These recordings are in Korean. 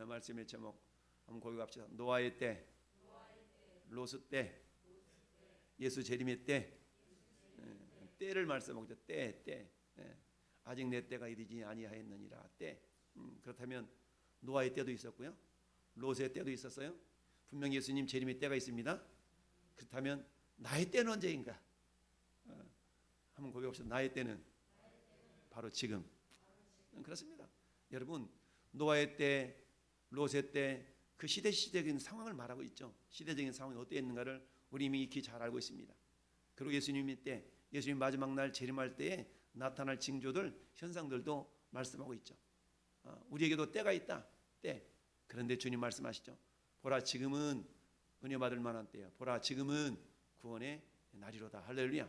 말씀의 제목 한번 고백합시다. 노아의 때, 롯의 때, 예수 재림의 때. 때를 말씀하고 때. 아직 내 때가 이르지 아니하였느니라. 때. 그렇다면 노아의 때도 있었고요, 롯의 때도 있었어요. 분명히 예수님 재림의 때가 있습니다. 그렇다면 나의 때는 언제인가? 한번 고백합시다. 나의 때는 바로 지금. 그렇습니다. 여러분, 노아의 때, 롯의 때, 그 시대적인 상황을 말하고 있죠. 시대적인 상황이 어땠는가를 우리 이미 익히 잘 알고 있습니다. 그리고 예수님의 때, 예수님 마지막 날 재림할 때에 나타날 징조들, 현상들도 말씀하고 있죠. 우리에게도 때가 있다. 때. 그런데 주님 말씀하시죠. 보라, 지금은 은혜 받을 만한 때야. 보라, 지금은 구원의 날이로다. 할렐루야.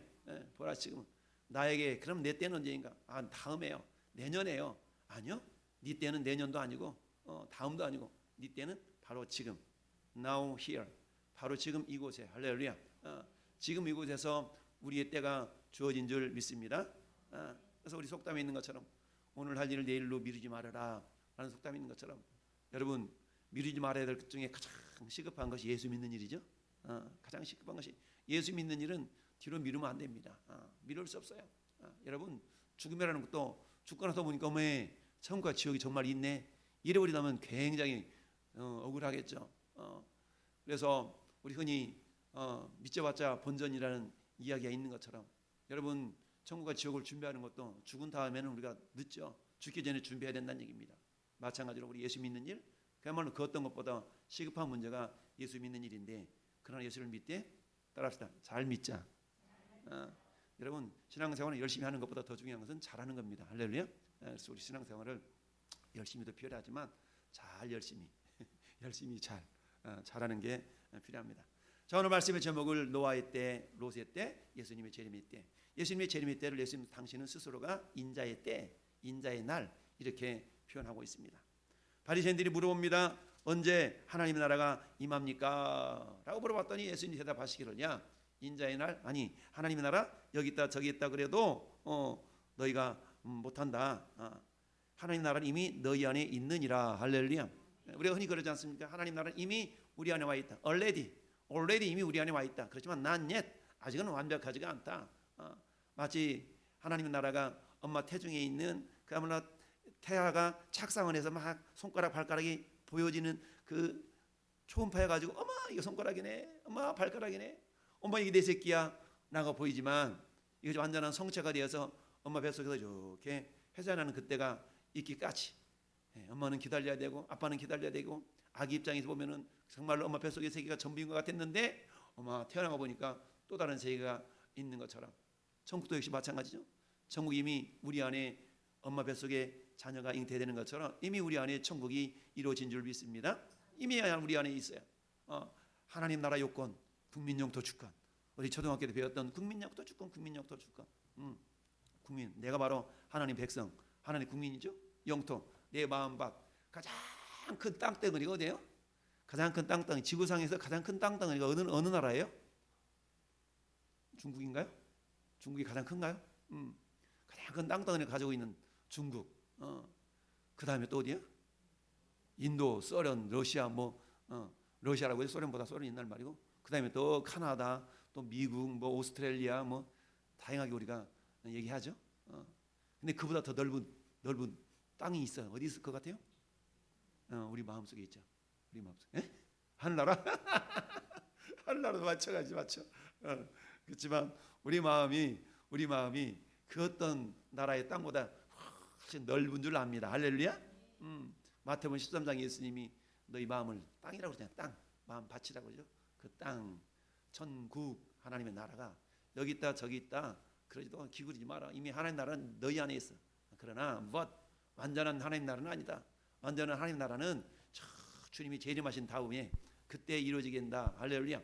보라, 지금은. 나에게 그럼 내 때는 언제인가? 다음에요. 내년에요. 아니요. 네 때는 내년도 아니고 다음도 아니고 네 때는 바로 지금. Now here. 바로 지금 이곳에. 할렐루야. 지금 이곳에서 우리의 때가 주어진 줄 믿습니다. 그래서 우리 속담에 있는 것처럼 오늘 할 일을 내일로 미루지 말아라 라는 속담이 있는 것처럼, 여러분, 미루지 말아야 될 것 중에 가장 시급한 것이 예수 믿는 일이죠. 가장 시급한 것이 예수 믿는 일은 뒤로 미루면 안 됩니다. 미룰 수 없어요. 여러분, 죽음이라는 것도 죽고 나서 보니까 어메, 천국과 지옥이 정말 있네, 잃어버리다면 굉장히 억울하겠죠. 그래서 우리 흔히 믿져봤자 본전이라는 이야기가 있는 것처럼, 여러분, 천국과 지옥을 준비하는 것도 죽은 다음에는 우리가 늦죠. 죽기 전에 준비해야 된다는 얘기입니다. 마찬가지로 우리 예수 믿는 일, 그야말로 그 어떤 것보다 시급한 문제가 예수 믿는 일인데, 그러나 예수를 믿되 따라합시다. 잘 믿자. 여러분, 신앙생활을 열심히 하는 것보다 더 중요한 것은 잘하는 겁니다. 할렐루야. 그래서 우리 신앙생활을 열심히도 필요하지만 잘 열심히 잘하는 게 필요합니다. 자, 오늘 말씀의 제목을 노아의 때, 롯의 때, 예수님의 재림의 때. 예수님의 재림의 때를 예수님 당신은 스스로가 인자의 때, 인자의 날 이렇게 표현하고 있습니다. 바리새인들이 물어봅니다. 언제 하나님의 나라가 임합니까? 라고 물어봤더니 예수님이 대답하시기를, 야, 인자의 날? 아니, 하나님의 나라 여기 있다 저기 있다 그래도 너희가 못한다. 하나님 나라는 이미 너희 안에 있느니라. 할렐루야. 우리가 흔히 그러지 않습니까? 하나님 나라는 이미 우리 안에 와 있다. already 이미 우리 안에 와 있다. 그렇지만 not yet, 아직은 완벽하지가 않다. 마치 하나님의 나라가 엄마 태중에 있는 그야말로 태아가 착상을 해서 막 손가락 발가락이 보여지는 그 초음파해 가지고, 어머 이거 손가락이네, 엄마 발가락이네, 엄마 이게 내 새끼야 라고 보이지만, 이거 완전한 성체가 되어서 엄마 뱃속에서 이렇게 해산하는 그때가 있기까지 엄마는 기다려야 되고 아빠는 기다려야 되고, 아기 입장에서 보면은 정말로 엄마 뱃속의 세계가 전부인 것 같았는데 엄마 태어나가 보니까 또 다른 세계가 있는 것처럼, 천국도 역시 마찬가지죠. 천국 이미 우리 안에 엄마 뱃속에 자녀가 잉태되는 것처럼 이미 우리 안에 천국이 이루어진 줄 믿습니다. 이미 우리 안에 있어요. 하나님 나라 요건, 국민 영토 주권. 우리 초등학교 때 배웠던 국민 영토 주권, 국민 영토 주권. 국민, 내가 바로 하나님 백성, 하나님 국민이죠. 영토, 내 마음 밖 가장 큰 땅덩어리가 어디예요? 가장 큰 땅덩어리, 지구상에서 가장 큰 땅덩어리가 어느 나라예요? 중국인가요? 중국이 가장 큰가요? 가장 큰 땅덩어리를 가지고 있는 중국. 그 다음에 또 어디야? 인도, 소련, 러시아, 러시아라고 해서 소련보다 소련이 옛날 말이고, 그 다음에 또 카나다, 또 미국, 오스트레일리아, 다양하게 우리가 얘기하죠. 근데 그보다 더 넓은 땅이 있어요. 어디 있을 것 같아요? 우리 마음속에 있죠. 우리 마음속에. 하늘나라? 하늘나라도 맞춰. 그렇지만 우리 마음이 그 어떤 나라의 땅보다 훨씬 넓은 줄 압니다. 할렐루야. 마태복음 13장에 예수님이 너희 마음을 땅이라고 그러잖아요. 땅, 마음 밭이라고 그러죠. 그 땅, 천국, 하나님의 나라가 여기 있다 저기 있다 그러지도 기울이지 마라. 이미 하나님 나라는 너희 안에 있어. 그러나 완전한 하나님 나라는 아니다. 완전한 하나님 나라는 주님이 재림하신 다음에 그때 이루어지게 된다. 할렐루야.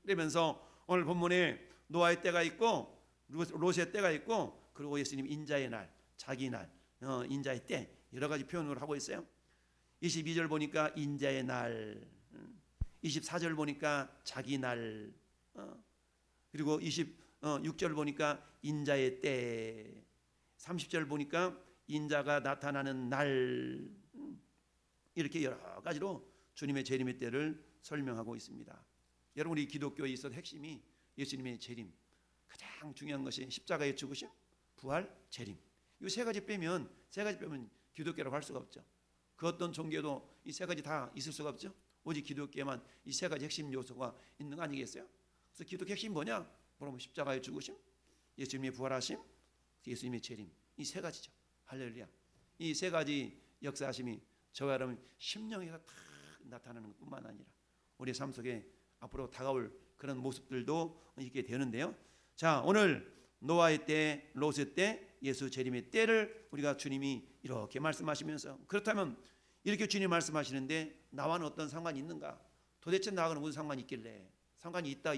그러면서 오늘 본문에 노아의 때가 있고 롯의 때가 있고, 그리고 예수님 인자의 날, 자기 날, 인자의 때, 여러 가지 표현을 하고 있어요. 22절 보니까 인자의 날, 24절 보니까 자기 날, 그리고 26절 보니까 인자의 때, 30절 보니까 인자가 나타나는 날, 이렇게 여러 가지로 주님의 재림의 때를 설명하고 있습니다. 여러분, 우리 기독교에 있어서 핵심이 예수님의 재림, 가장 중요한 것이 십자가의 죽으심, 부활, 재림. 이 세 가지 빼면 기독교라고 할 수가 없죠. 그 어떤 종교도 이 세 가지 다 있을 수가 없죠. 오직 기독교에만 이 세 가지 핵심 요소가 있는 거 아니겠어요? 그래서 기독교 핵심이 뭐냐? 뭐라면 십자가의 죽으심, 예수님의 부활하심, 예수님의 재림, 이 세 가지죠. 할렐루야. 이 세 가지 역사하심이 저와 여러분 심령에서 다 나타나는 것뿐만 아니라 우리 삶 속에 앞으로 다가올 그런 모습들도 있게 되는데요. 자, 오늘 노아의 때, 롯의 때, 예수 재림의 때를 우리가 주님이 이렇게 말씀하시면서, 그렇다면 이렇게 주님 말씀하시는데 나와는 어떤 상관이 있는가? 도대체 나하고는 무슨 상관이 있길래? 상관이 있다?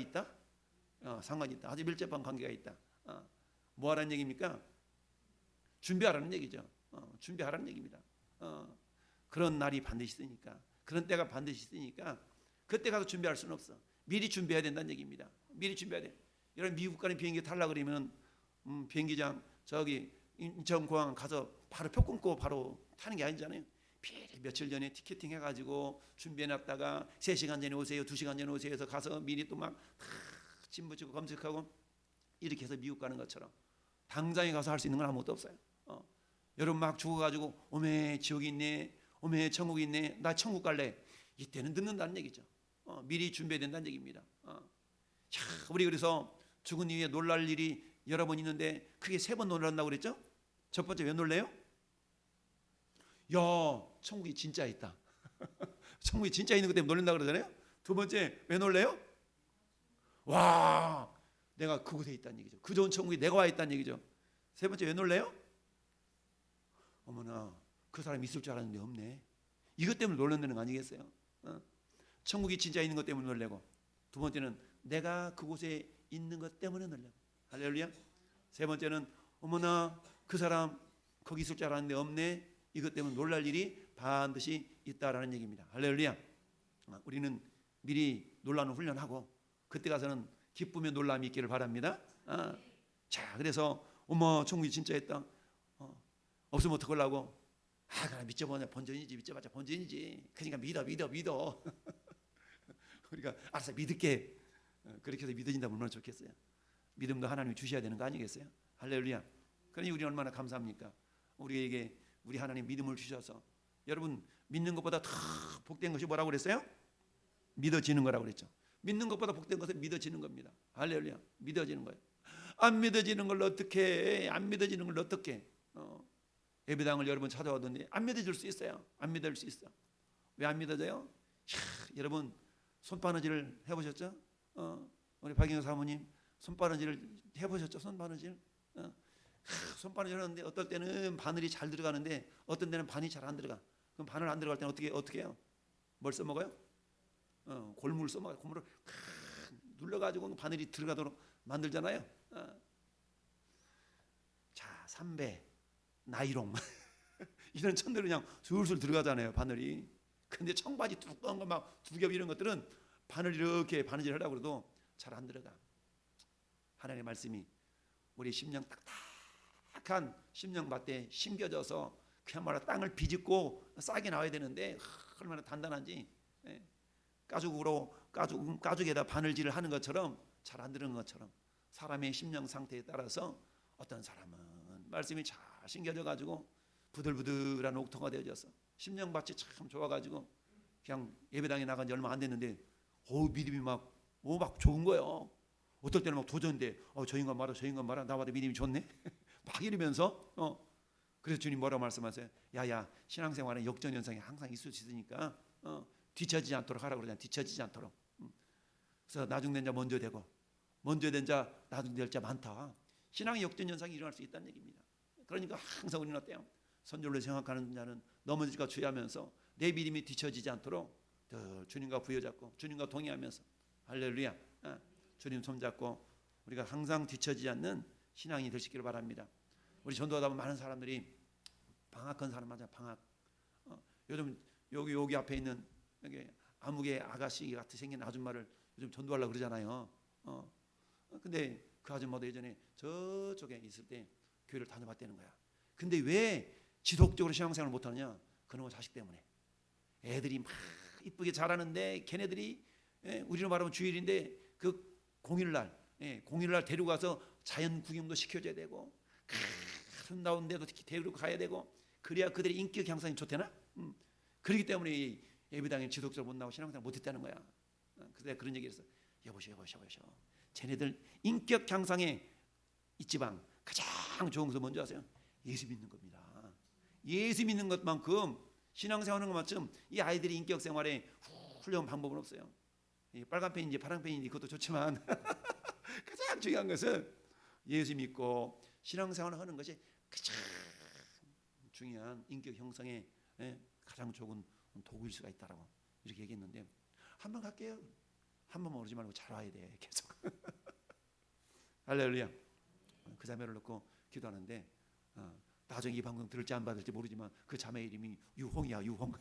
상관이 있다. 아주 밀접한 관계가 있다. 뭐 하라는 얘기입니까? 준비하라는 얘기죠. 준비하라는 얘기입니다. 그런 날이 반드시 있으니까, 그런 때가 반드시 있으니까 그때 가서 준비할 수는 없어. 미리 준비해야 된다는 얘기입니다. 미리 준비해야 돼. 여러분, 미국 가는 비행기 타려고 그러면 비행기장 저기 인천공항 가서 바로 표 끊고 바로 타는 게 아니잖아요. 미리 며칠 전에 티켓팅 해가지고 준비해놨다가 3시간 전에 오세요, 2시간 전에 오세요 해서 가서 미리 또 막 짐 붙이고 검색하고 이렇게 해서 미국 가는 것처럼 당장에 가서 할 수 있는 건 아무것도 없어요. 여러분 막 죽어가지고 오메 지옥이 있네, 오메 천국이 있네, 나 천국 갈래, 이때는 늦는다는 얘기죠. 미리 준비해야 된다는 얘기입니다. 자, 우리 그래서 죽은 이후에 놀랄 일이 여러 번 있는데 크게 3번 놀란다고 그랬죠? 첫 번째 왜 놀래요? 야, 천국이 진짜 있다. 천국이 진짜 있는 것 때문에 놀란다고 그러잖아요. 두 번째 왜 놀래요? 와, 내가 그곳에 있다는 얘기죠. 그 좋은 천국에 내가 와 있다는 얘기죠. 세 번째 왜 놀래요? 어머나, 그 사람이 있을 줄 알았는데 없네. 이것 때문에 놀란다는 거 아니겠어요? 천국이 진짜 있는 것 때문에 놀래고, 두 번째는 내가 그곳에 있는 것 때문에 놀래고. 할렐루야. 세 번째는 어머나, 그 사람 거기 있을 줄 알았는데 없네. 이것 때문에 놀랄 일이 반드시 있다라는 얘기입니다. 할렐루야. 우리는 미리 놀라는 훈련하고 그때 가서는 기쁨의 놀람이 있기를 바랍니다. 자, 그래서 어머, 천국이 진짜 있다. 없으면 어떡하려고? 그래, 믿어보냐, 본전이지, 믿어봤자 본전이지. 그러니까 믿어. 우리가 알았어, 믿을게. 그렇게 해서 믿어진다면 얼마나 좋겠어요. 믿음도 하나님이 주셔야 되는 거 아니겠어요? 할렐루야. 그러니 우리 얼마나 감사합니까? 우리에게 우리 하나님 믿음을 주셔서, 여러분 믿는 것보다 더 복된 것이 뭐라고 그랬어요? 믿어지는 거라고 그랬죠. 믿는 것보다 복된 것은 믿어지는 겁니다. 할렐루야. 믿어지는 거예요. 안 믿어지는 걸 어떻게 해? 안 믿어지는 걸 어떻게 해? 예배당을 여러분 찾아오던데 안 믿어질 수 있어요. 안 믿을 수 있어. 왜 안 믿어져요? 여러분 손바느질을 해보셨죠? 우리 박영호 사모님 손바느질을 해보셨죠? 손바느질. 손바느질 하는데 어떨 때는 바늘이 잘 들어가는데 어떤 때는 바늘이 잘 안 들어가. 그럼 바늘 안 들어갈 때는 어떻게 해요? 뭘 써먹어요? 골무를 써먹어요. 골무를 눌러가지고 바늘이 들어가도록 만들잖아요. 자, 삼배, 나이롱 이런 천대로 그냥 술술 들어가잖아요, 바늘이. 근데 청바지 두꺼운 거 막 두 겹 이런 것들은 바늘 이렇게 바느질 하려고 해도 잘 안 들어가. 하나님의 말씀이 우리 심령 딱딱한 심령밭에 심겨져서 그야말로 땅을 비집고 싹이 나와야 되는데 얼마나 단단한지. 가죽에다 바늘질을 하는 것처럼 잘 안 들어가는 것처럼 사람의 심령 상태에 따라서 어떤 사람은 말씀이 잘 심겨져 가지고 부들부들한 옥토가 되어져서 심령밭이 참 좋아가지고 그냥 예배당에 나간 지 얼마 안 됐는데 믿음이 막 좋은 거예요. 어떨 때는 막 도전인데 저 인간 봐라 나보다 믿음이 좋네. 막 이러면서 그래서 주님 뭐라고 말씀하세요? 야야, 신앙생활은 역전현상이 항상 있을 수 있으니까 뒤처지지 않도록 하라고 그러잖아요. 뒤처지지 않도록. 그래서 나중된 자 먼저 되고 먼저 된 자 나중 될 자 많다. 신앙의 역전현상이 일어날 수 있다는 얘기입니다. 그러니까 항상 우리는 어때요? 선절로 생각하는 자는 넘어질까 주의하면서 내 믿음이 뒤처지지 않도록 더 주님과 부여잡고 주님과 동의하면서 할렐루야. 주님 손잡고 우리가 항상 뒤처지지 않는 신앙이 될 수 있기를 바랍니다. 우리 전도하다 보면 많은 사람들이 방학한 사람 맞아. 방학. 요즘 여기 앞에 있는 여기 아무개 아가씨 같이 생긴 아줌마를 요즘 전도하려고 그러잖아요. 근데 그 아줌마도 예전에 저쪽에 있을 때 교회를 다녀봤다는 거야. 근데 왜 지속적으로 신앙생활을 못하느냐? 그놈의 자식 때문에. 애들이 막 이쁘게 자라는데 걔네들이 우리로 말하면 주일인데 그 공휴일날 공휴일날 데리고 가서 자연 구경도 시켜줘야 되고 아름다운 데도 데리고 가야 되고 그래야 그들의 인격 향상이 좋대나? 그렇기 때문에 예배당에 지속적으로 못 나오고 신앙생활 못했다는 거야. 그래서 내가 그런 얘기를 했어. 여보시오. 쟤네들 인격 향상에 이 지방 가장 좋은 것은 뭔지 아세요? 예수 믿는 겁니다. 예수 믿는 것만큼 신앙생활하는 것만큼 이 아이들이 인격 생활에 훌륭한 방법은 없어요. 빨간 펜인지 파란 펜인지 그것도 좋지만 가장 중요한 것은 예수 믿고 신앙생활을 하는 것이 가장 중요한 인격 형성에 가장 좋은 도구일 수가 있다라고 이렇게 얘기했는데 한번 갈게요. 한 번만 오르지 말고 잘 와야 돼. 계속. 할렐루야. 그 자매를 놓고 기도하는데 나중에 이 방송 들을지 안 받을지 모르지만 그 자매 이름이 유홍이야. 유홍.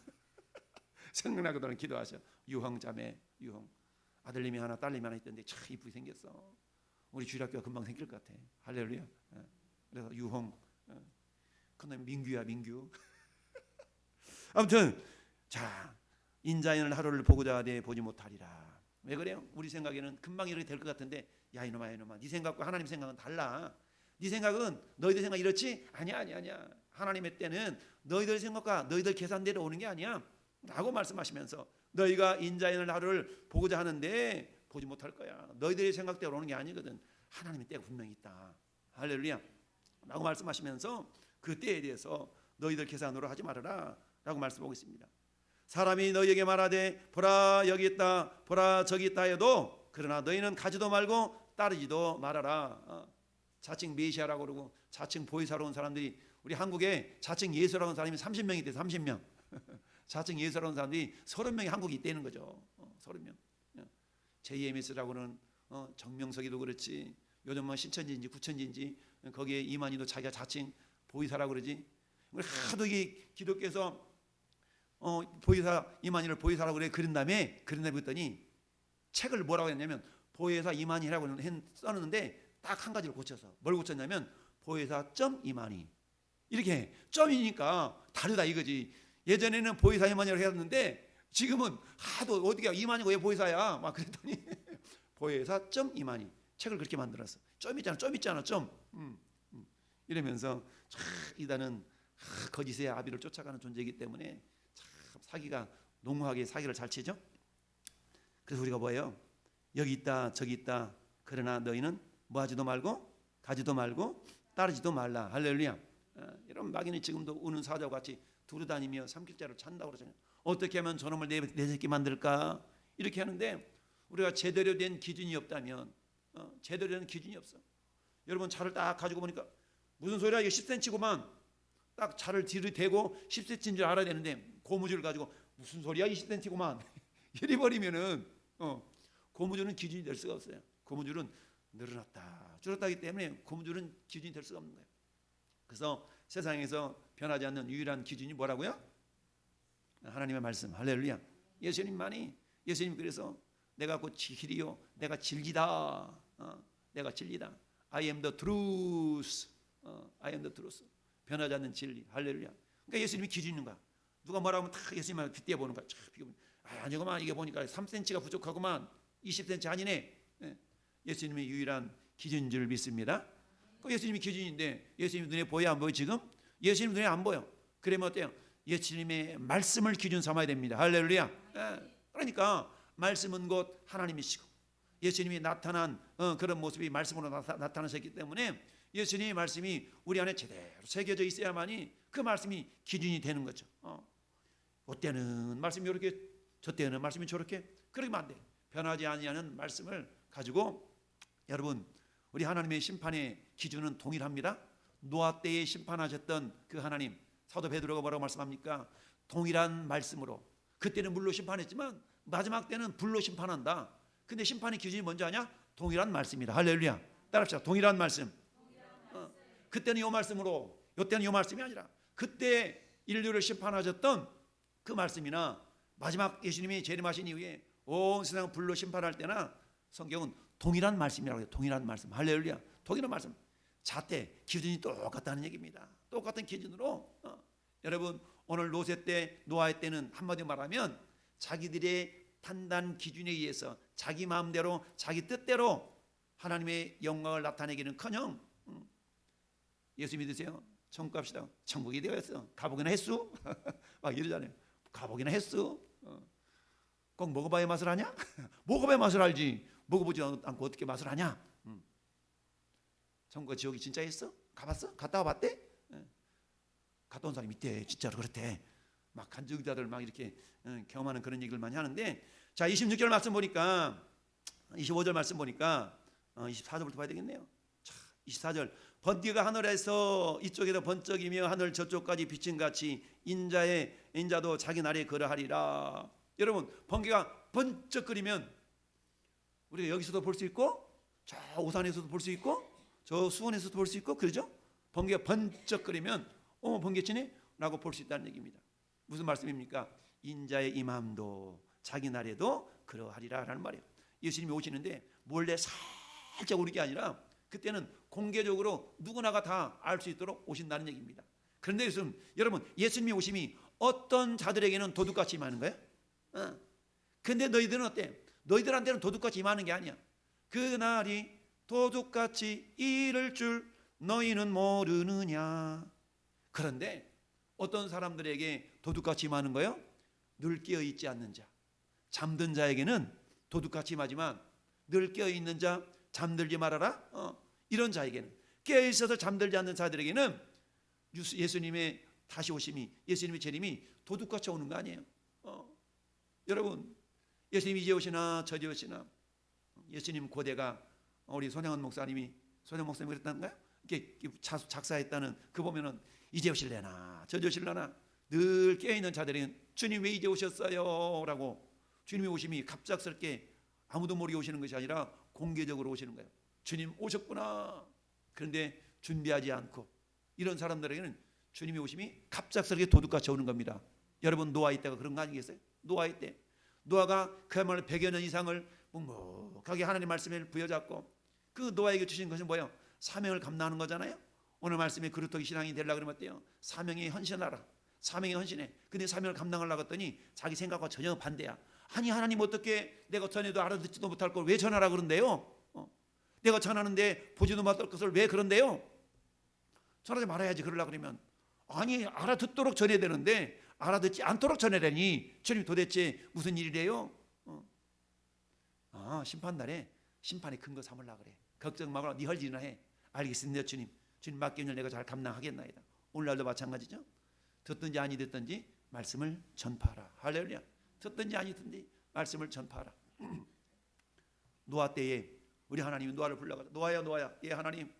생각나거든. 기도하셔. 유홍 자매. 유홍. 아들님이 하나 딸님이 하나 있던데 참 이쁘게 생겼어. 우리 주일학교가 금방 생길 것 같아. 할렐루야. 그래서 유홍. 그다음에 민규야. 민규. 아무튼 자 인자인을 하루를 보고자 하되 보지 못하리라. 왜 그래요? 우리 생각에는 금방 이렇게 될 것 같은데 야 이놈아 네 생각과 하나님 생각은 달라. 네 생각은 너희들 생각 이렇지? 아니야. 하나님의 때는 너희들 생각과 너희들 계산대로 오는 게 아니야 라고 말씀하시면서 너희가 인자인을 하루를 보고자 하는데 보지 못할 거야. 너희들의 생각대로 오는 게 아니거든. 하나님의 때가 분명히 있다. 할렐루야 라고 말씀하시면서 그 때에 대해서 너희들 계산으로 하지 말아라 라고 말씀하고 있습니다. 사람이 너희에게 말하되 보라 여기 있다 보라 저기 있다 해도 그러나 너희는 가지도 말고 따르지도 말아라. 자칭 메시아라고 그러고 자칭 보이사로 온 사람들이 우리 한국에 자칭 예수라고 하는 사람이 30명이 돼. 30명. 자칭 예수라고 하는 사람들이 30명이 한국에 있다는 거죠. 30명. JMS라고는 정명석이도 그렇지. 요즘 뭐 신천지인지 구천지인지 거기에 이만희도 자기가 자칭 보이사라고 그러지. 하도 이게 기독교에서 보이사 이만희를 보이사라고 그래 그런 다음에 그랬더니 책을 뭐라고 했냐면 보혜사 이만희라고 써놨는데 딱 한 가지를 고쳐서 뭘 고쳤냐면 보혜사 점 이만희 이렇게 점이니까 다르다 이거지. 예전에는 보혜사 이만희라고 했는데 지금은 하도 어디가 이만희가 왜 보혜사야 막 그랬더니 보혜사 점 이만희 책을 그렇게 만들었어. 점 있잖아 점. 이러면서 이단은 거짓의 아비를 쫓아가는 존재이기 때문에 참 사기가 농후하게 사기를 잘 치죠. 그래서 우리가 뭐예요? 여기 있다 저기 있다 그러나 너희는 뭐하지도 말고 가지도 말고 따르지도 말라. 할렐루야. 이런 마귀는 지금도 우는 사자와 같이 두루다니며 삼킬자를 찾는다고 그러잖아요. 어떻게 하면 저놈을 내 새끼 만들까 이렇게 하는데 우리가 제대로 된 기준이 없다면 제대로 된 기준이 없어. 여러분 차를 딱 가지고 보니까 무슨 소리야 이게 10cm구만 딱 차를 뒤로 대고 10cm인 줄 알아야 되는데 고무줄을 가지고 무슨 소리야 20cm구만 이래 버리면은 고무줄은 기준이 될 수가 없어요. 고무줄은 늘어났다 줄었다 하기 때문에 고무줄은 기준이 될 수가 없는 거예요. 그래서 세상에서 변하지 않는 유일한 기준이 뭐라고요? 하나님의 말씀. 할렐루야. 예수님만이 예수님 그래서 내가 곧 길이요 내가 진리다. 내가 진리다. I am the truth. I am the truth. 변하지 않는 진리. 할렐루야. 그러니까 예수님이 기준이 있는 거야. 누가 뭐라 하면 다 예수님을 빗대 보는 거야. 아니구만 이게 보니까 3cm가 부족하구만 20cm 아니네. 예수님의 유일한 기준인 줄 믿습니다. 그 예수님이 기준인데 예수님 눈에 보여 안 보여 지금? 예수님 눈에 안 보여. 그러면 어때요? 예수님의 말씀을 기준 삼아야 됩니다. 할렐루야. 그러니까 말씀은 곧 하나님이시고 예수님이 나타난 그런 모습이 말씀으로 나타나셨기 때문에 예수님의 말씀이 우리 안에 제대로 새겨져 있어야만이 그 말씀이 기준이 되는 거죠. 어때는 말씀이 이렇게 저때는 말씀이 저렇게 그러면 안 돼. 변하지 아니하는 말씀을 가지고 여러분 우리 하나님의 심판의 기준은 동일합니다. 노아 때에 심판하셨던 그 하나님 사도 베드로가 뭐라고 말씀합니까? 동일한 말씀으로 그때는 물로 심판했지만 마지막 때는 불로 심판한다. 근데 심판의 기준이 뭔지 아냐? 동일한 말씀이다. 할렐루야. 따라합시다. 동일한 말씀. 그때는 이 말씀으로 이때는 이 말씀이 아니라 그때 인류를 심판하셨던 그 말씀이나 마지막 예수님이 재림하신 이후에 온 세상을 불로 심판할 때나 성경은 동일한 말씀이라고 해요. 동일한 말씀. 할렐루야. 동일한 말씀. 잣대 기준이 똑같다는 얘기입니다. 똑같은 기준으로 여러분 오늘 롯의 때, 노아의 때는 한마디로 말하면 자기들의 판단 기준에 의해서 자기 마음대로 자기 뜻대로 하나님의 영광을 나타내기는커녕 예수 믿으세요? 천국 갑시다. 천국이 되었어. 가보기나 했수? 막 이러잖아요. 가보기나 했수? 꼭 먹어봐야 맛을 아냐? 먹어봐야 맛을 알지. 먹어보지 않고 어떻게 맛을 아냐? 천국과 지옥이 진짜 있어? 가봤어? 갔다 와봤대? 갔다 온 사람이 있대. 진짜로 그렇대. 막 간증자들 막 이렇게 경험하는 그런 얘기를 많이 하는데, 자 26절 말씀 보니까 25절 말씀 보니까 24절부터 봐야 되겠네요. 자 24절 번개가 하늘에서 이쪽에서 번쩍이며 하늘 저쪽까지 비친 같이 인자도 자기 날에 그러하리라. 여러분 번개가 번쩍거리면 우리가 여기서도 볼 수 있고 저 오산에서도 볼 수 있고 저 수원에서도 볼 수 있고 그러죠. 번개가 번쩍거리면 번개 치네? 라고 볼 수 있다는 얘기입니다. 무슨 말씀입니까? 인자의 임함도 자기 날에도 그러하리라 라는 말이에요. 예수님이 오시는데 몰래 살짝 오는 게 아니라 그때는 공개적으로 누구나가 다 알 수 있도록 오신다는 얘기입니다. 그런데 여러분 예수님이 오심이 어떤 자들에게는 도둑같이 임하는 거예요? 근데 너희들은 어때? 너희들한테는 도둑같이 임하는 게 아니야. 그날이 도둑같이 이를 줄 너희는 모르느냐. 그런데 어떤 사람들에게 도둑같이 임하는 거예요? 늘 깨어있지 않는 자, 잠든 자에게는 도둑같이 임하지만 늘 깨어있는 자, 잠들지 말아라. 이런 자에게는, 깨어있어서 잠들지 않는 자들에게는 예수님의 다시 오심이, 예수님의 재림이 도둑같이 오는 거 아니에요? 여러분 예수님이 이제 오시나 저제 오시나, 예수님 고대가 우리 손양원 목사님이 그랬다는가요? 이렇게 작사했다는 그 보면은 이제 오실래나 저제 오실래나 늘 깨어있는 자들은 주님 왜 이제 오셨어요? 라고 주님의 오심이 갑작스럽게 아무도 모르게 오시는 것이 아니라 공개적으로 오시는 거예요. 주님 오셨구나. 그런데 준비하지 않고 이런 사람들에게는 주님의 오심이 갑작스럽게 도둑같이 오는 겁니다. 여러분 노아의 때가 그런 거 아니겠어요? 노아의 때 노아가 그야말로 100여 년 이상을 묵묵하게 하나님 말씀을 부여잡고 그 노아에게 주신 것은 뭐예요? 사명을 감당하는 거잖아요. 오늘 말씀에 그루터기 신앙이 되려고 그러면 어때요? 사명에 헌신하라. 사명에 헌신해. 근데 사명을 감당하려고 했더니 자기 생각과 전혀 반대야. 아니 하나님 어떻게 내가 전에도 알아듣지도 못할 걸 왜 전하라 그런데요? 내가 전하는데 보지도 못할 것을 왜 그런데요? 전하지 말아야지. 그러려고 그러면 아니 알아듣도록 전해야 되는데 알아듣지 않도록 전해라니 주님 도대체 무슨 일이래요? 심판날에 심판의 근거 삼으려고 그래. 걱정 말고 네 할 일이나 해. 알겠습니다 주님. 주님 맡기는 일 내가 잘 감당하겠나이다. 오늘날도 마찬가지죠. 듣든지 아니 듣든지 말씀을 전파하라. 할렐루야. 듣든지 아니 듣든지 말씀을 전파하라. 노아 때에 우리 하나님이 노아를 불러가지고 노아야 예 하나님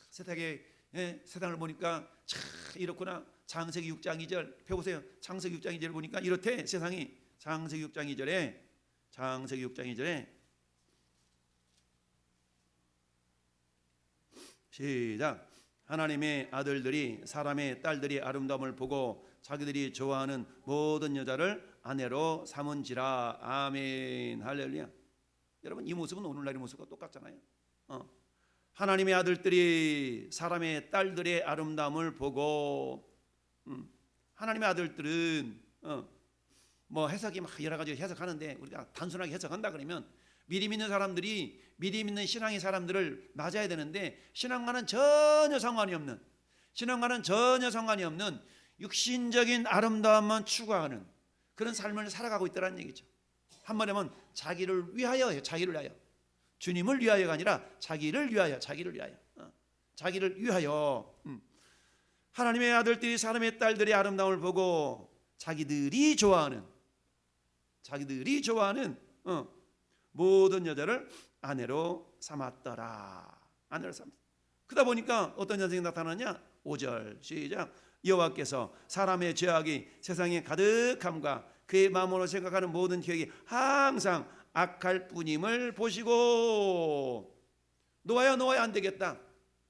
세상을 보니까 참 이렇구나. 창세기 6장 2절 펴보세요. 창세기 6장 2절 보니까 이렇대 세상이. 창세기 6장 2절에 시작. 하나님의 아들들이 사람의 딸들이 아름다움을 보고 자기들이 좋아하는 모든 여자를 아내로 삼은지라. 아멘. 할렐루야. 여러분 이 모습은 오늘날의 모습과 똑같잖아요. 하나님의 아들들이 사람의 딸들의 아름다움을 보고 하나님의 아들들은 뭐 해석이 막 여러 가지 해석하는데 우리가 단순하게 해석한다 그러면 믿음 있는 사람들이 믿음 있는 신앙의 사람들을 맞아야 되는데 신앙과는 전혀 상관이 없는 육신적인 아름다움만 추구하는 그런 삶을 살아가고 있다는 얘기죠. 한번 하면 자기를 위하여예요. 자기를 위하여. 주님을 위하여가 아니라 자기를 위하여. 자기를 위하여. 하나님의 아들들이 사람의 딸들의 아름다움을 보고 자기들이 좋아하는 모든 여자를 아내로 삼았더라. 아내로 삼았다. 그러다 보니까 어떤 현상이 나타나냐? 5절 시작. 여호와께서 사람의 죄악이 세상에 가득함과 그의 마음으로 생각하는 모든 계획이 항상 악할 뿐임을 보시고 노아야 안 되겠다.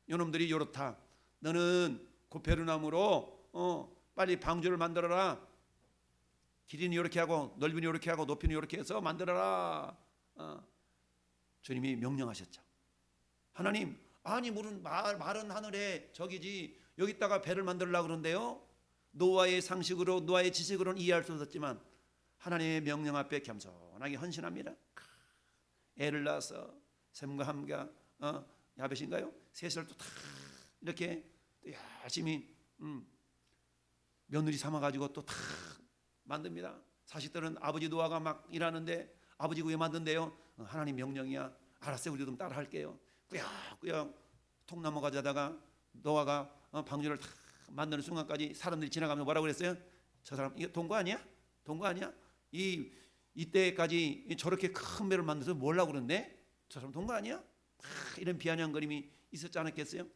요놈들이 요렇다. 너는 고페르나무로 빨리 방주를 만들어라. 길이는 이렇게 하고 넓이는 이렇게 하고 높이는 이렇게 해서 만들어라. 주님이 명령하셨죠. 하나님 아니 물은 마른 하늘에 저기지 여기다가 배를 만들려고 그러는데요. 노아의 상식으로 노아의 지식으로는 이해할 수 없었지만 하나님의 명령 앞에 겸손하게 헌신합니다. 애를 낳아서 셈과 함과 야벳인가요? 셋을 또 다 이렇게 또 열심히 며느리 삼아가지고 또 다 만듭니다. 자식들은 아버지 노아가 막 일하는데 아버지가 왜 만든대요? 하나님 명령이야. 알았어요, 우리도 좀 따라 할게요. 꾸역꾸역 통나무 가져다가 노아가 방주를 다 만드는 순간까지 사람들이 지나가면서 뭐라고 그랬어요? 저 사람 이거 동거 아니야? 동거 아니야? 이때까지 저렇게 큰 배를 만들어서 뭐라고 그러는데 저 사람 동거 아니야? 이런 비아냥거림이 있었지 않았겠어요?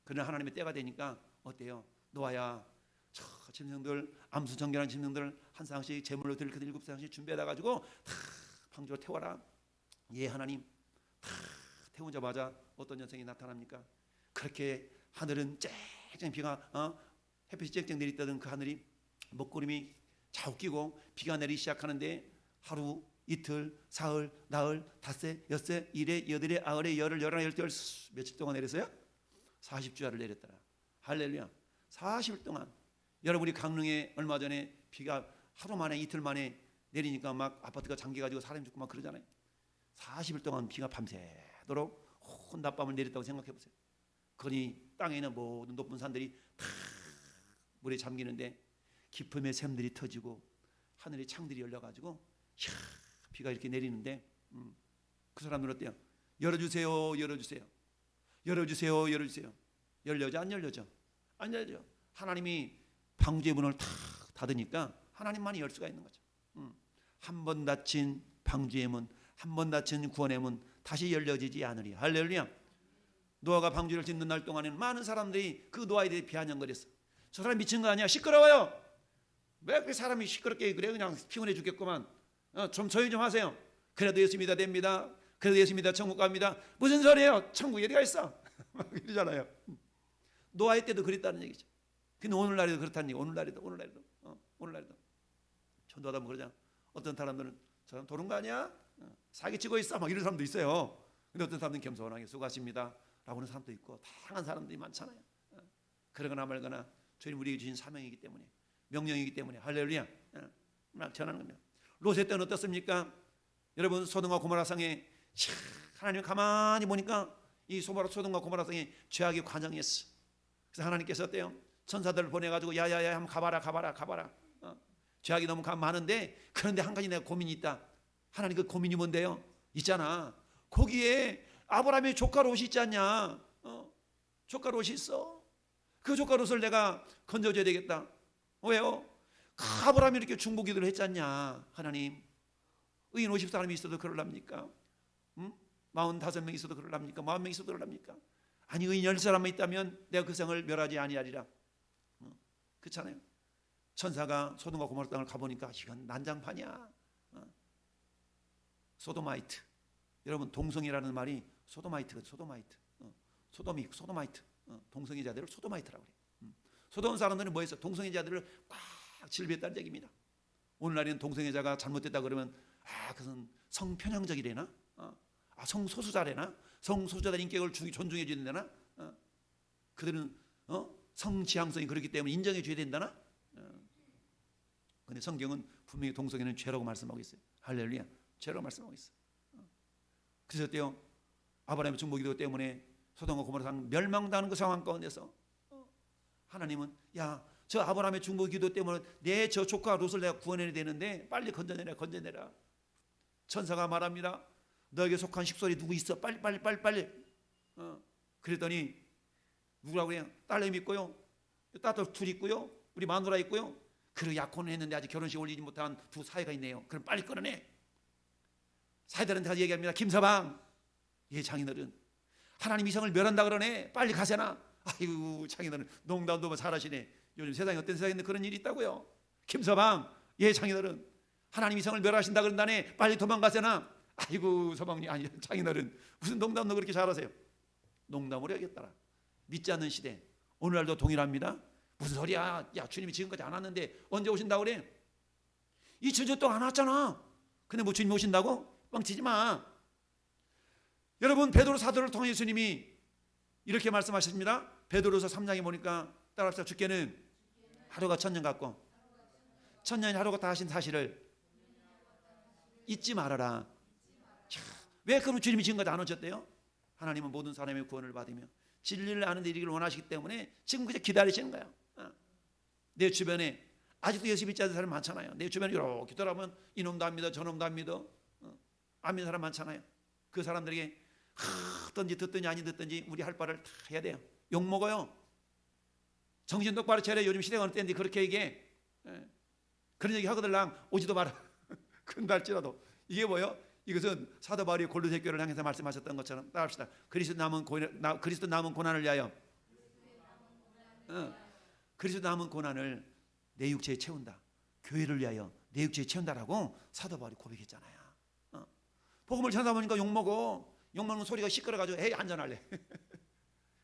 그러나 하나님의 때가 되니까 어때요? 노아야, 저 짐승들 암수정결한 짐승들 한 쌍씩 제물로 드릴 그 7쌍씩 준비해다 가지고 다 방주로 태워라. 예, 하나님. 다 태우자마자 어떤 현상이 나타납니까? 그렇게 하늘은 쨍쨍 비가 햇빛이 쨍쨍 내리던 그 하늘이 먹구름이 자욱 끼고 비가 내리기 시작하는데 하루, 이틀, 사흘, 나흘, 닷새, 엿새, 일에, 여덟에, 아흘에, 열흘, 열하나, 열두, 며칠 동안 내렸어요? 40주야를 내렸더라. 할렐루야. 40일 동안. 여러분 우리 강릉에 얼마 전에 비가 하루 만에 이틀 만에 내리니까 막 아파트가 잠겨가지고 사람이 죽고 막 그러잖아요. 40일 동안 비가 밤새도록 혼답밤을 내렸다고 생각해 보세요. 그러니 땅에 있는 모든 높은 산들이 다 물에 잠기는데 깊음의 샘들이 터지고 하늘의 창들이 열려가지고 비가 이렇게 내리는데 그 사람들은 어때요? 열어주세요, 열어주세요, 열어주세요, 열어주세요. 열려져 안 열려져? 안 열려. 하나님이 방주의 문을 탁 닫으니까 하나님만이 열 수가 있는 거죠. 한 번 닫힌 방주의 문, 한 번 닫힌 구원의 문 다시 열려지지 않으리. 할렐루야. 노아가 방주를 짓는 날 동안에는 많은 사람들이 그 노아에 대해 비아냥거렸어. 저 사람 미친 거 아니야? 시끄러워요. 왜 그렇게 사람이 시끄럽게 그래? 그냥 피곤해 죽겠구만. 좀 조용히 좀 하세요. 그래도 예수 믿어 됩니다. 그래도 예수 믿어 천국 갑니다. 무슨 소리예요? 천국에 어디가 있어? 막 이러잖아요. 노아의 때도 그랬다는 얘기죠. 근데 오늘날에도 그렇다는 얘기. 오늘날에도 전도하다 보면 그러잖아. 어떤 사람들은 저 사람 도는 거 아니야? 사기치고 있어. 막 이런 사람도 있어요. 근데 어떤 사람들은 겸손하게 수고하십니다 라고 하는 사람도 있고 다양한 사람들이 많잖아요. 그러거나 말거나 주님 우리에게 주신 사명이기 때문에 명령이기 때문에 할렐루야 막 전하는 겁니다. 롯의 때는 어떻습니까? 여러분 소돔과 고모라 성에 하나님 가만히 보니까 이 소돔과 고모라 성에 죄악이 관영했어. 그래서 하나님께서 어때요? 천사들을 보내가지고 야야야 한번 가봐라. 죄악이 너무 많은데 그런데 한 가지 내가 고민이 있다. 하나님 그 고민이 뭔데요? 있잖아. 거기에 아브라함의 조카 롯이 있지 않냐? 조카 롯이 있어. 그 조카 롯을 내가 건져줘야 되겠다. 왜요? 아브라함이 이렇게 중보기도를 했지 않냐? 하나님 의인 50사람이 있어도 그럴랍니까? 45명 있어도 그럴랍니까? 40명 있어도 그럴랍니까? 아니 의인 10사람만 있다면 내가 그 성을 멸하지 아니하리라. 그렇잖아요. 천사가 소돔과 고모라 땅을 가보니까 이건 난장판이야. 소도마이트. 여러분 동성이라는 말이 소도마이트거든. 소도마이트. 동성애자들을 소도마이트라고 그래요. 소돔 사람들은 뭐했어? 동성애자들을 꽉 질비했다는 얘기입니다. 오늘날에는 동성애자가 잘못됐다 그러면 그것은 성편향적이래나? 성소수자래나? 성소수자들 인격을 존중해 줘야 된다나? 그들은 성지향성이 그렇기 때문에 인정해 줘야 된다나? 근데 성경은 분명히 동성애는 죄라고 말씀하고 있어요. 할렐루야. 죄라고 말씀하고 있어요. 그래서 어때요? 아브라함의 중보기도 때문에 소돔과 고모라 상 멸망당하는 그 상황 가운데서 하나님은 저 아브라함의 중보기도 때문에 내 저 조카 롯을 내가 구원해야 되는데 빨리 건져내라. 천사가 말합니다. 너에게 속한 식솔이 누구 있어? 빨리. 그랬더니 누구라고 그래요? 딸내미 있고요. 딸들 둘 있고요. 우리 마누라 있고요. 그리고 약혼을 했는데 아직 결혼식 올리지 못한 두 사이가 있네요. 그럼 빨리 끌어내. 사이들한테 가서 얘기합니다. 김서방, 장인어른, 하나님 이성을 멸한다 그러네. 빨리 가세나. 아이고 장인어른 농담도 잘하시네. 요즘 세상에 어떤 세상에 그런 일이 있다고요. 김서방, 장인어른, 하나님 이성을 멸하신다 그런다네. 빨리 도망가세나. 아이고 서방님, 아니 장인어른 무슨 농담도 그렇게 잘하세요. 농담으로 해야겠더라. 믿지 않는 시대. 오늘날도 동일합니다. 무슨 소리야? 주님이 지금까지 안 왔는데 언제 오신다고 그래? 2000년 동안 안 왔잖아. 근데 뭐 주님이 오신다고? 뻥치지 마. 여러분 베드로 사도를 통해 예수님이 이렇게 말씀하셨습니다. 베드로서 3장에 보니까 따라합시다. 주께는 하루가 천년 같고 천년이 하루 같다 하신 사실을 잊지 말아라. 자, 왜 그럼 주님이 지금까지 안 오셨대요? 하나님은 모든 사람의 구원을 받으며 진리를 아는 데 이르기를 원하시기 때문에 지금 그저 기다리시는 거야. 내 주변에 아직도 예수 믿지 않는 사람 많잖아요. 내 주변에 이렇게 돌아보면 이놈도 안 믿어 저놈도 안 믿어 안 믿는 사람 많잖아요. 그 사람들에게 듣든지 듣든지 아니 듣든지 우리 할 바를 다 해야 돼요. 욕먹어요. 정신 똑바로 차려. 요즘 시대가 어느 때인데 그렇게 얘기해. 그런 얘기 하거들랑 오지도 마라. 근달지라도. 이게 뭐예요? 이것은 사도 바울이 골로새 교회를 향해서 말씀하셨던 것처럼 따라합시다. 그리스도 남은 고난을 위하여 그리스도 남은 고난을 내 육체에 채운다. 교회를 위하여 내 육체에 채운다라고 사도 바울이 고백했잖아요. 복음을 전하다 보니까 욕먹어. 욕먹는 소리가 시끄러가지고 에이 안전할래.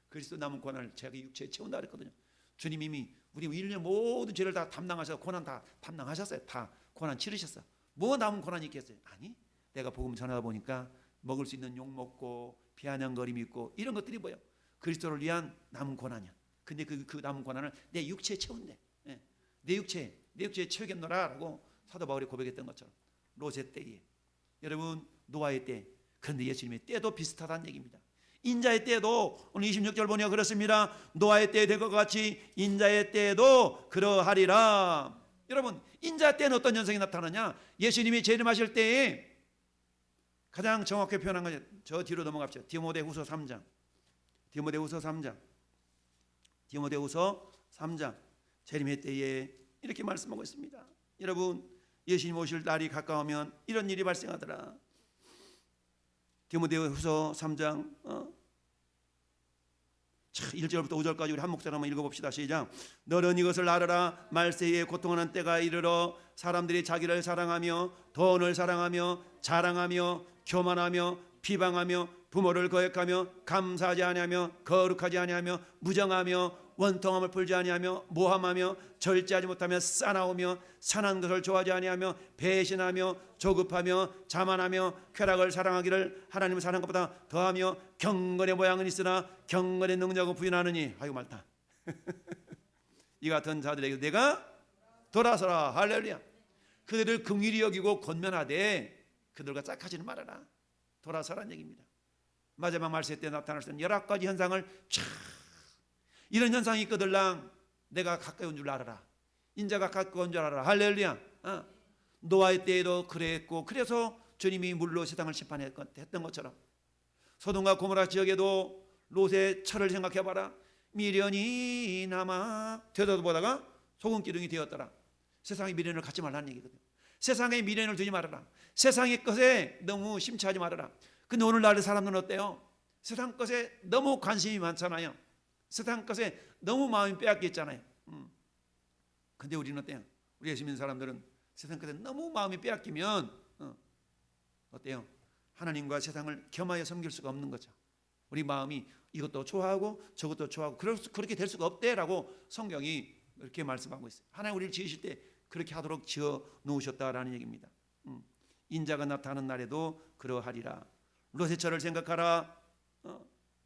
그리스도 남은 고난을 자기 육체에 채운다 그랬거든요. 주님 이미 우리 인류의 모든 죄를 다 담당하셔서 고난 다 담당하셨어요. 다 고난 치르셨어. 뭐 남은 고난이 있겠어요? 아니, 내가 복음 전하다 보니까 먹을 수 있는 욕 먹고 비아냥거림이 있고 이런 것들이 뭐예요? 그리스도를 위한 남은 고난이야. 근데 그 남은 고난을 내 육체에 채운대. 내 육체에 채우겠노라라고 사도 바울이 고백했던 것처럼 롯의 때에 여러분 노아의 때 그런데 예수님의 때도 비슷하다는 얘기입니다. 인자의 때도 오늘 26절 보니까 그렇습니다. 노아의 때에 된 것 같이 인자의 때에도 그러하리라. 여러분 인자 때는 어떤 현상이 나타나냐? 예수님이 재림하실 때에 가장 정확하게 표현한 거죠. 저 뒤로 넘어갑시다. 디모데후서 3장 디모데후서 3장 재림의 때에 이렇게 말씀하고 있습니다. 여러분 예수님 오실 날이 가까우면 이런 일이 발생하더라. 디모데후서 3장 1절부터 5절까지 우리 한 목소리 한번 읽어봅시다. 시작. 너는 이것을 알아라. 말세에 고통하는 때가 이르러 사람들이 자기를 사랑하며 돈을 사랑하며 자랑하며 교만하며 비방하며 부모를 거역하며 감사하지 아니하며 거룩하지 아니하며 무정하며 원통함을 풀지 아니하며 모함하며 절제하지 못하며 싸나우며 선한 것을 좋아하지 아니하며 배신하며 조급하며 자만하며 쾌락을 사랑하기를 하나님을 사랑하는 것보다 더하며 경건의 모양은 있으나 경건의 능력은 부인하느니. 아이고 말다. 이 같은 자들에게 내가 돌아서라. 할렐루야. 그들을 긍휼히 여기고 권면하되 그들과 짝하지는 말아라. 돌아서라는 얘기입니다. 마지막 말세 때 나타날 수 있는 여러 가지 현상을 이런 현상이 있거들랑 내가 가까이 온 줄 알아라. 인자가 가까이 온 줄 알아라. 할렐루야. 노아의 때에도 그랬고 그래서 주님이 물로 세상을 심판했던 것처럼 소돔과 고모라 지역에도 롯의 철을 생각해봐라. 미련이 남아 되돌아보다가 소금 기둥이 되었더라. 세상의 미련을 갖지 말라는 얘기거든요. 세상의 미련을 두지 말아라. 세상의 것에 너무 심취하지 말아라. 근데 오늘날의 사람들은 어때요? 세상 것에 너무 관심이 많잖아요. 세상 것에 너무 마음이 빼앗겨 있잖아요. 근데 우리는 어때요? 우리 예수 믿는 사람들은 세상 것에 너무 마음이 빼앗기면 어때요? 하나님과 세상을 겸하여 섬길 수가 없는 거죠. 우리 마음이 이것도 좋아하고 저것도 좋아하고 그렇게 될 수가 없대라고 성경이 이렇게 말씀하고 있어요. 하나님 우리를 지으실 때 그렇게 하도록 지어 놓으셨다라는 얘기입니다. 인자가 나타나는 날에도 그러하리라. 롯의 철을 생각하라.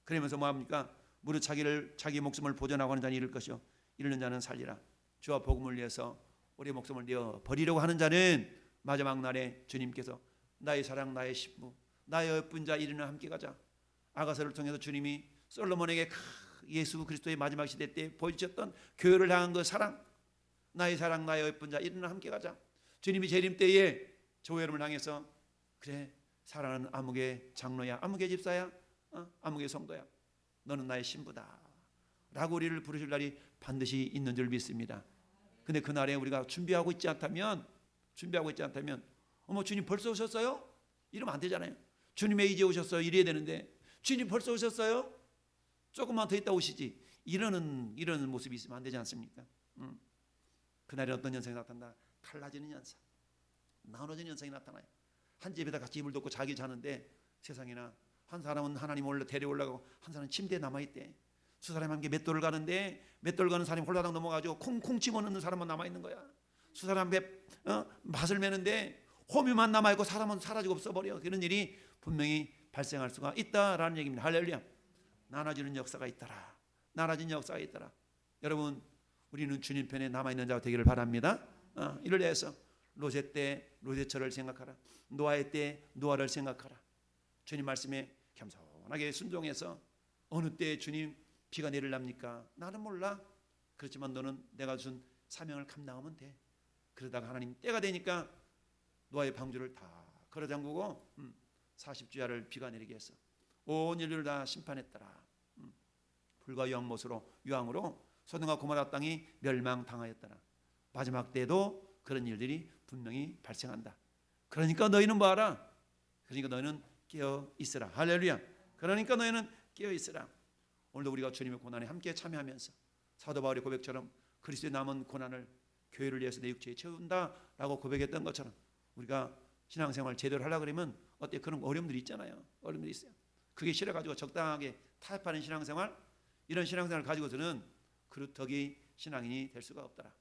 그러면서 뭐합니까? 무릇 자기 목숨을 보존하고는 자는 잃을 것이요 잃는 자는 살리라. 주와 복음을 위해서 우리의 목숨을 내어 버리려고 하는 자는 마지막 날에 주님께서 나의 사랑 나의 신부 나의 예쁜 자 이르는 함께 가자. 아가서를 통해서 주님이 솔로몬에게 예수 그리스도의 마지막 시대 때 보여주셨던 교회를 향한 그 사랑 나의 사랑 나의 예쁜 자 이르는 함께 가자. 주님이 재림 때에 저 여러분을 향해서 그래 사랑하는 아무개 장로야 아무개 집사야 아무개 성도야 너는 나의 신부다 라고 우리를 부르실 날이 반드시 있는 줄 믿습니다. 근데 그날에 우리가 준비하고 있지 않다면 어머 주님 벌써 오셨어요? 이러면 안 되잖아요. 주님이 이제 오셨어요 이래야 되는데 주님 벌써 오셨어요? 조금만 더 있다 오시지 이러는 모습이 있으면 안 되지 않습니까? 그날에 어떤 현상이 나타난다? 갈라지는 현상 나눠지는 현상이 나타나요. 한 집에다 같이 이불 덮고 자기 자는데 세상에나 한 사람은 하나님 올라 데려 올라가고 한 사람은 침대에 남아있대. 두 사람이 함께 맷돌을 가는데 맷돌 가는 사람이 홀라당 넘어가지고 콩콩 집어넣는 사람만 남아있는 거야. 두 사람 밭을 매는데 호미만 남아있고 사람은 사라지고 없어버려. 그런 일이 분명히 발생할 수가 있다라는 얘기입니다. 할렐루야. 나눠지는 역사가 있더라. 나눠진 역사가 있더라. 여러분 우리는 주님 편에 남아있는 자가 되기를 바랍니다. 이를 위해서 로제 때 로제처를 생각하라. 노아의 때 노아를 생각하라. 주님 말씀에 겸손하게 순종해서 어느 때 주님 비가 내릴랍니까? 나는 몰라. 그렇지만 너는 내가 준 사명을 감당하면 돼. 그러다가 하나님 때가 되니까 노아의 방주를 다 걸어 잠그고 40주야를 비가 내리게 해서 온 인류를 다 심판했더라. 불과 유황으로 소돔과 고모라 땅이 멸망당하였더라. 마지막 때도 그런 일들이 분명히 발생한다. 그러니까 너희는 뭐하라? 그러니까 너희는 깨어 있으라. 할렐루야. 그러니까 너희는 깨어 있으라. 오늘도 우리가 주님의 고난에 함께 참여하면서 사도 바울의 고백처럼 그리스도의 남은 고난을 교회를 위해서 내 육체에 채운다라고 고백했던 것처럼 우리가 신앙생활 제대로 하려고 그러면 어때? 그런 어려움들이 있잖아요. 어려움들이 있어요. 그게 싫어가지고 적당하게 타협하는 신앙생활, 이런 신앙생활을 가지고서는 그루터기 신앙인이 될 수가 없더라.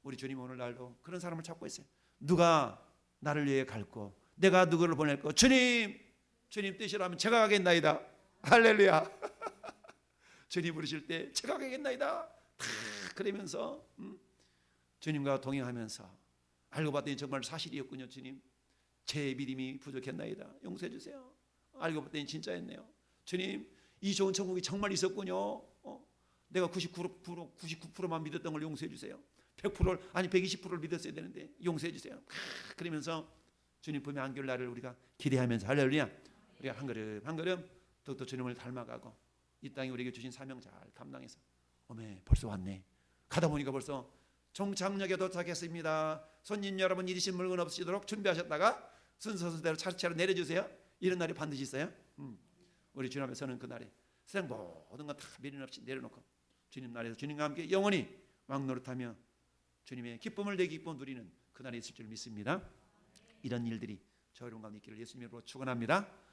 우리 주님 오늘날도 그런 사람을 찾고 있어요. 누가 나를 위해 갈고 내가 누구를 보낼고 주님 뜻이라면 제가 가겠나이다. 할렐루야. 주님 부르실 때 제가 가겠나이다. 다 그러면서 주님과 동행하면서 알고 봤더니 정말 사실이었군요. 주님 제 믿음이 부족했나이다. 용서해 주세요. 알고 봤더니 진짜였네요. 주님 이 좋은 천국이 정말 있었군요. 내가 99%만 믿었던 걸 용서해 주세요. 100%를 아니 120%를 믿었어야 되는데 용서해 주세요. 그러면서 주님 품에 안길 날을 우리가 기대하면서 할렐루야. 우리가 한 걸음 한 걸음 더욱더 주님을 닮아가고 이 땅에 우리에게 주신 사명 잘 감당해서 어메 벌써 왔네. 가다 보니까 벌써 종착역에 도착했습니다. 손님 여러분 잃으신 물건 없으시도록 준비하셨다가 순서대로 차례차례 내려주세요. 이런 날이 반드시 있어요. 우리 주님 앞에 서는 그날에 세상 모든 건 다 미련 없이 내려놓고 주님 나라에서 주님과 함께 영원히 왕노릇하며 주님의 기쁨을 내 기쁨 누리는 그날이 있을 줄 믿습니다. 이런 일들이 저 여러분 가운데 있기를 예수님으로 축원합니다.